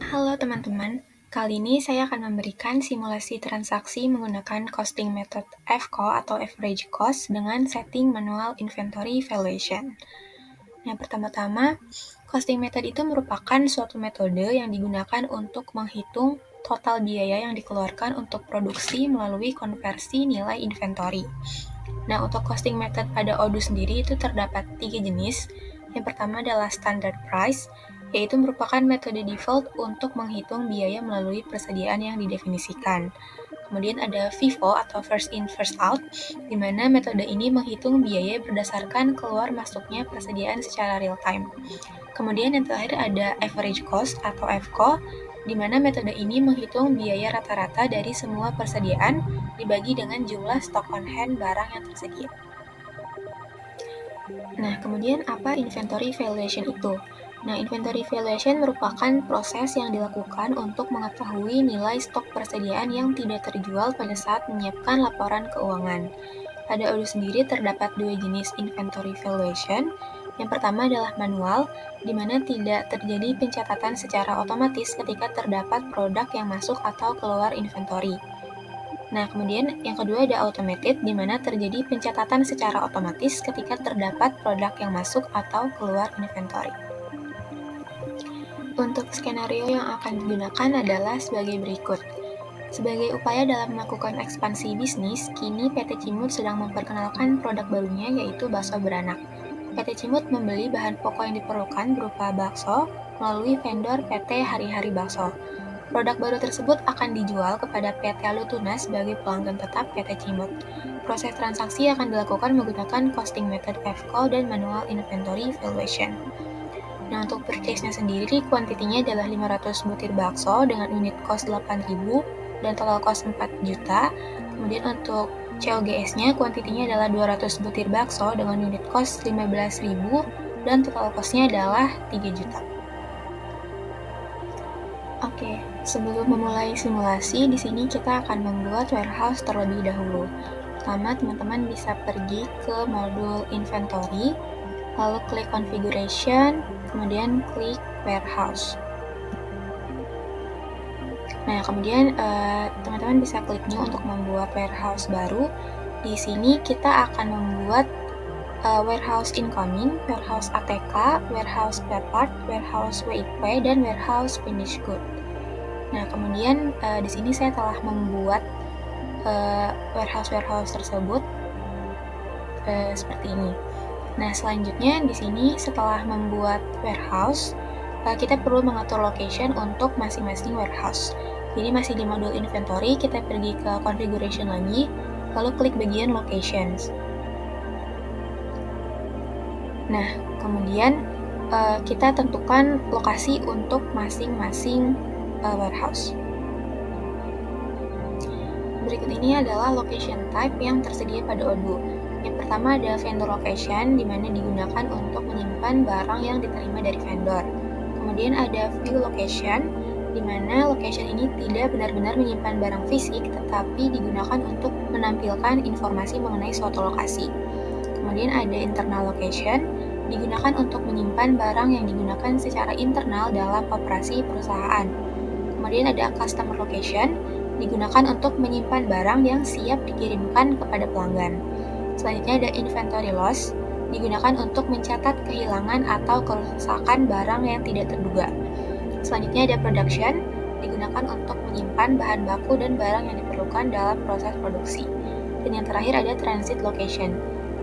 Halo teman-teman, kali ini saya akan memberikan simulasi transaksi menggunakan costing method FCO atau average cost dengan setting manual inventory valuation. Yang pertama-tama, costing method itu merupakan suatu metode yang digunakan untuk menghitung total biaya yang dikeluarkan untuk produksi melalui konversi nilai inventory. Nah, untuk costing method pada Odoo sendiri itu terdapat 3 jenis. Yang pertama adalah standard price, yaitu merupakan metode default untuk menghitung biaya melalui persediaan yang didefinisikan. Kemudian ada FIFO atau first in first out, di mana metode ini menghitung biaya berdasarkan keluar masuknya persediaan secara real time. Kemudian yang terakhir ada average cost atau FCO, di mana metode ini menghitung biaya rata-rata dari semua persediaan dibagi dengan jumlah stok on hand barang yang tersedia. Nah, kemudian apa inventory valuation itu? Nah, inventory valuation merupakan proses yang dilakukan untuk mengetahui nilai stok persediaan yang tidak terjual pada saat menyiapkan laporan keuangan. Pada Odoo sendiri terdapat dua jenis inventory valuation. Yang pertama adalah manual, di mana tidak terjadi pencatatan secara otomatis ketika terdapat produk yang masuk atau keluar inventory. Nah, kemudian yang kedua ada automated, di mana terjadi pencatatan secara otomatis ketika terdapat produk yang masuk atau keluar inventory. Untuk skenario yang akan digunakan adalah sebagai berikut. Sebagai upaya dalam melakukan ekspansi bisnis, kini PT Cimut sedang memperkenalkan produk barunya yaitu bakso beranak. PT Cimut membeli bahan pokok yang diperlukan berupa bakso melalui vendor PT Hari-Hari Bakso. Produk baru tersebut akan dijual kepada PT Alutuna sebagai pelanggan tetap PT Cimut. Proses transaksi akan dilakukan menggunakan costing method FCO dan manual inventory valuation. Nah, untuk purchase-nya sendiri, kuantitinya adalah 500 butir bakso dengan unit cost 8.000 dan total cost 4 juta. Kemudian untuk COGS-nya, kuantitinya adalah 200 butir bakso dengan unit cost 15.000 dan total cost-nya adalah 3 juta. Oke, sebelum memulai simulasi, di sini kita akan membuat warehouse terlebih dahulu. Pertama, teman-teman bisa pergi ke modul inventory, lalu klik configuration, kemudian klik warehouse. Nah, kemudian teman-teman bisa klik new untuk membuat warehouse baru. Di sini kita akan membuat warehouse incoming, warehouse ATK, warehouse spare part, warehouse WIP, dan warehouse finished good. Nah, kemudian di sini saya telah membuat warehouse tersebut seperti ini. Nah, selanjutnya di sini setelah membuat warehouse, kita perlu mengatur location untuk masing-masing warehouse. Jadi masih di modul inventory, kita pergi ke configuration lagi, lalu klik bagian locations. Nah, kemudian kita tentukan lokasi untuk masing-masing warehouse. Berikut ini adalah location type yang tersedia pada Odoo. Yang pertama ada vendor location, di mana digunakan untuk menyimpan barang yang diterima dari vendor. Kemudian ada view location, di mana location ini tidak benar-benar menyimpan barang fisik, tetapi digunakan untuk menampilkan informasi mengenai suatu lokasi. Kemudian ada internal location, digunakan untuk menyimpan barang yang digunakan secara internal dalam operasi perusahaan. Kemudian ada customer location, digunakan untuk menyimpan barang yang siap dikirimkan kepada pelanggan. Selanjutnya ada inventory loss, digunakan untuk mencatat kehilangan atau kerusakan barang yang tidak terduga. Selanjutnya ada production, digunakan untuk menyimpan bahan baku dan barang yang diperlukan dalam proses produksi. Dan yang terakhir ada transit location.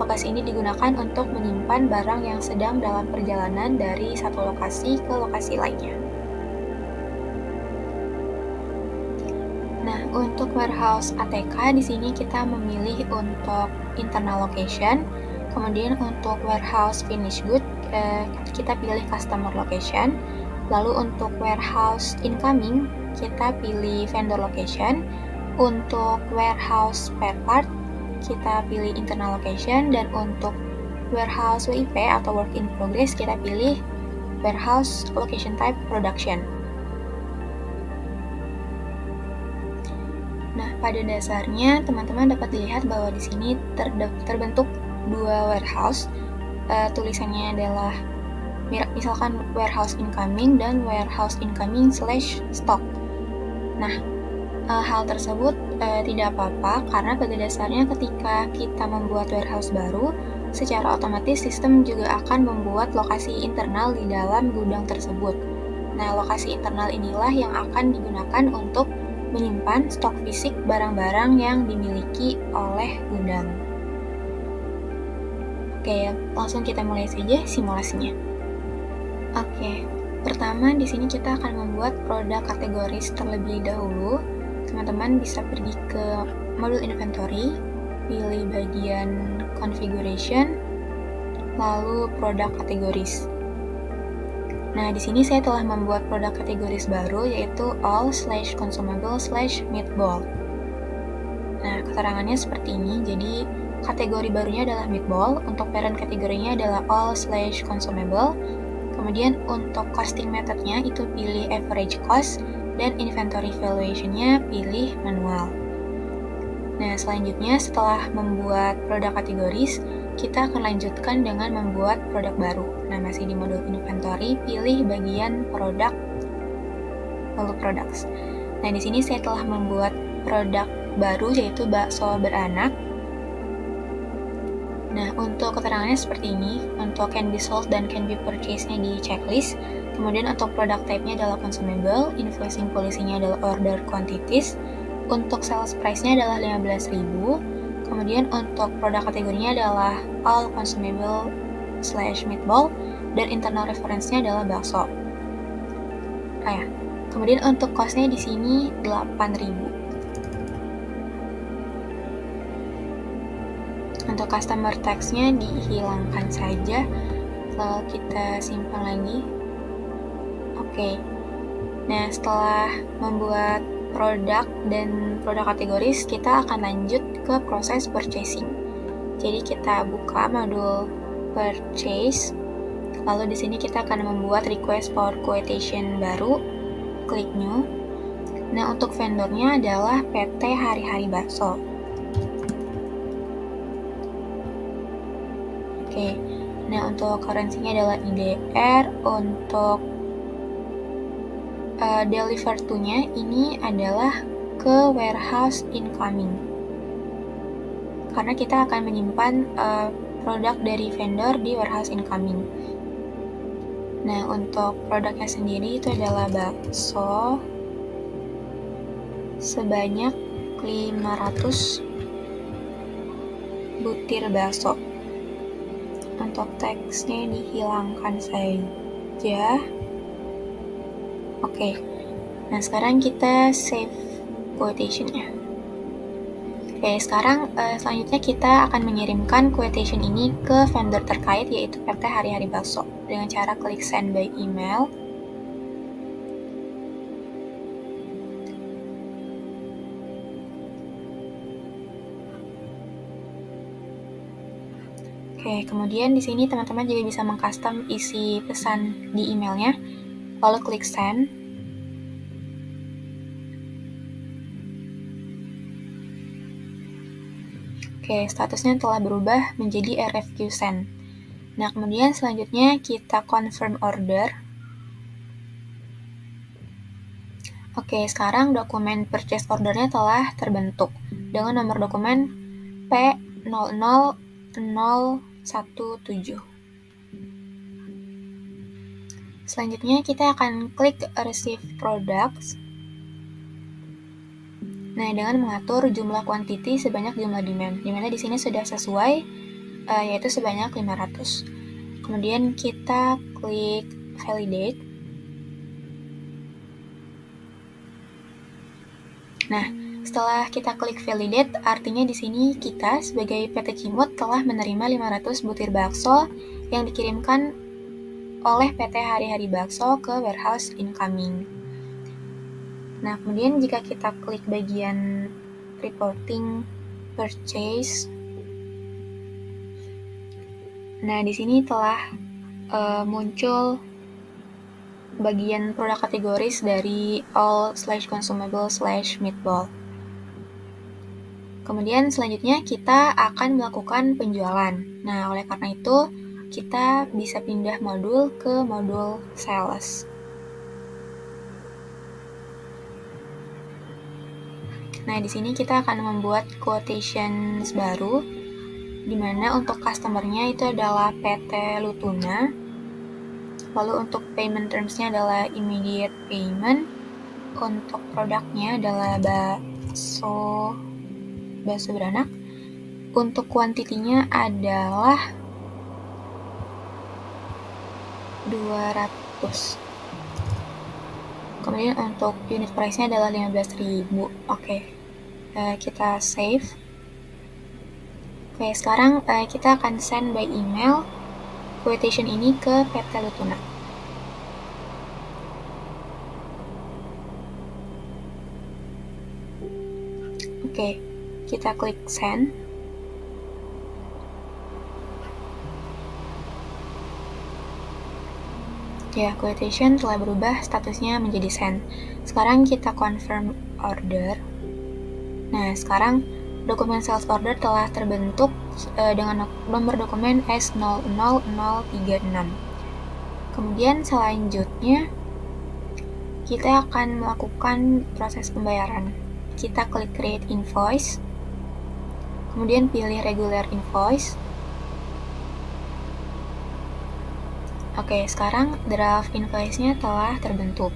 Lokasi ini digunakan untuk menyimpan barang yang sedang dalam perjalanan dari satu lokasi ke lokasi lainnya. Nah, untuk warehouse ATK di sini kita memilih untuk internal location. Kemudian untuk warehouse finished good kita pilih customer location. Lalu untuk warehouse incoming kita pilih vendor location. Untuk warehouse spare part kita pilih internal location, dan untuk warehouse WIP atau work in progress kita pilih warehouse location type production. Nah, pada dasarnya teman-teman dapat dilihat bahwa di sini terbentuk dua warehouse. Tulisannya adalah misalkan warehouse incoming dan warehouse incoming / stock. Nah, hal tersebut tidak apa-apa karena pada dasarnya ketika kita membuat warehouse baru, secara otomatis sistem juga akan membuat lokasi internal di dalam gudang tersebut. Nah, lokasi internal inilah yang akan digunakan untuk menyimpan stok fisik barang-barang yang dimiliki oleh gudang. Oke, langsung kita mulai saja simulasinya. Oke, pertama di sini kita akan membuat produk kategoris terlebih dahulu. Teman-teman bisa pergi ke modul inventory, pilih bagian configuration, lalu produk kategoris. Nah, di sini saya telah membuat produk kategoris baru yaitu all/consumable/meatball. Nah, keterangannya seperti ini. Jadi, kategori barunya adalah meatball, untuk parent kategorinya adalah all/consumable. Kemudian untuk costing methodnya itu pilih average cost, dan inventory valuation-nya pilih manual. Nah, selanjutnya setelah membuat produk kategoris, kita akan lanjutkan dengan membuat produk baru. Nah, masih di modul inventory, pilih bagian produk, lalu products. Nah, di sini saya telah membuat produk baru yaitu bakso beranak. Nah, untuk keterangannya seperti ini. Untuk can be sold dan can be purchased-nya di checklist. Kemudian untuk product type-nya adalah consumable, invoicing policy-nya adalah order quantities. Untuk sales price-nya adalah 15.000. Kemudian untuk produk kategorinya adalah all consumable/meatball, dan internal reference-nya adalah bakso. Kemudian untuk cost-nya di sini 8.000. Untuk customer tax-nya dihilangkan saja, lalu kita simpan lagi. Oke. Nah, setelah membuat produk dan produk kategoris, kita akan lanjut ke proses purchasing. Jadi kita buka modul purchase, lalu di sini kita akan membuat request for quotation baru, klik new. Nah, untuk vendornya adalah PT Hari-Hari Bakso. Oke, nah untuk currency-nya adalah IDR. Untuk deliver to-nya ini adalah ke warehouse incoming, karena kita akan menyimpan produk dari vendor di warehouse incoming. Nah, untuk produknya sendiri itu adalah bakso sebanyak 500 butir bakso. Untuk teksnya dihilangkan saja. Oke. Nah, sekarang kita save quotation-nya. Oke, sekarang selanjutnya kita akan mengirimkan quotation ini ke vendor terkait yaitu PT Hari-Hari Bakso dengan cara klik send by email. Oke, kemudian di sini teman-teman juga bisa mengcustom isi pesan di emailnya, lalu klik send. Oke, statusnya telah berubah menjadi RFQ send. Nah, kemudian selanjutnya kita confirm order. Oke, sekarang dokumen purchase ordernya telah terbentuk dengan nomor dokumen P00017. Selanjutnya kita akan klik receive products. Nah, dengan mengatur jumlah quantity sebanyak jumlah demand, dimana di sini sudah sesuai yaitu sebanyak 500. Kemudian kita klik validate. Nah, setelah kita klik validate, artinya di sini kita sebagai PT Cimut telah menerima 500 butir bakso yang dikirimkan oleh PT Hari-Hari Bakso ke warehouse incoming. Nah, kemudian jika kita klik bagian reporting purchase, nah di sini telah muncul bagian produk kategoris dari all/consumable/meatball. Kemudian selanjutnya kita akan melakukan penjualan. Nah, oleh karena itu kita bisa pindah modul ke modul sales. Nah, di sini kita akan membuat quotations baru, di mana untuk customer-nya itu adalah PT Lutuna. Lalu untuk payment terms-nya adalah immediate payment. Untuk produknya adalah bakso beranak. Untuk kuantitinya adalah 200. Kemudian untuk unit price-nya adalah 15.000. Oke. Kita save. Oke, sekarang kita akan send by email quotation ini ke PT Lutuna. Oke, kita klik send. Ya, quotation telah berubah statusnya menjadi send. Sekarang kita confirm order. Nah, sekarang dokumen sales order telah terbentuk dengan nomor dokumen S00036. Kemudian selanjutnya kita akan melakukan proses pembayaran. Kita klik create invoice, kemudian pilih regular invoice. Oke, sekarang draft invoice-nya telah terbentuk.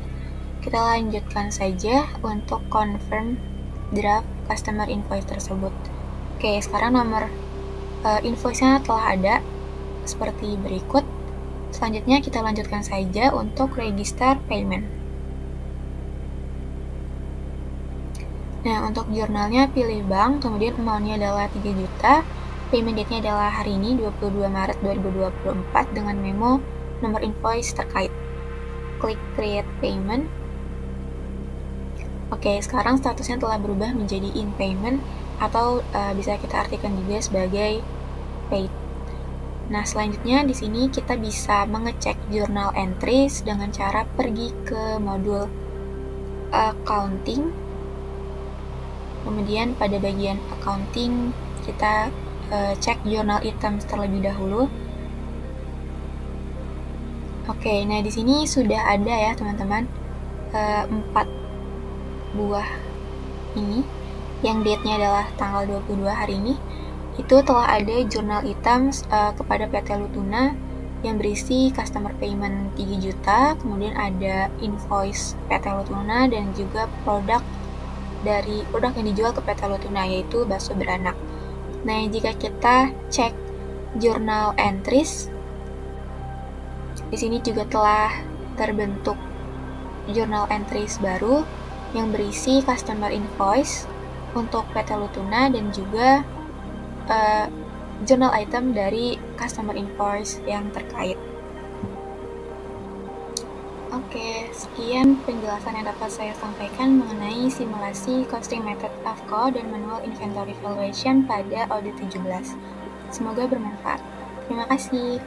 Kita lanjutkan saja untuk confirm draft customer invoice tersebut. Oke, sekarang nomor invoice-nya telah ada seperti berikut. Selanjutnya kita lanjutkan saja untuk register payment. Nah, untuk jurnalnya pilih bank, kemudian amount-nya adalah 3 juta. Payment date-nya adalah hari ini 22 Maret 2024 dengan memo nomor invoice terkait. Klik create payment. Oke, sekarang statusnya telah berubah menjadi in payment atau bisa kita artikan juga sebagai paid. Nah, selanjutnya di sini kita bisa mengecek journal entries dengan cara pergi ke modul accounting. Kemudian pada bagian accounting kita cek journal items terlebih dahulu. Oke, nah di sini sudah ada ya teman-teman 4 buah ini yang date-nya adalah tanggal 22 hari ini. Itu telah ada journal items kepada PT Lutuna yang berisi customer payment 3 juta, kemudian ada invoice PT Lutuna dan juga produk yang dijual ke PT Lutuna yaitu bakso beranak. Nah, jika kita cek journal entries, di sini juga telah terbentuk journal entries baru yang berisi customer invoice untuk PT Lutuna dan juga journal item dari customer invoice yang terkait. Oke, sekian penjelasan yang dapat saya sampaikan mengenai simulasi costing method AFCO dan manual inventory valuation pada audit 17. Semoga bermanfaat. Terima kasih.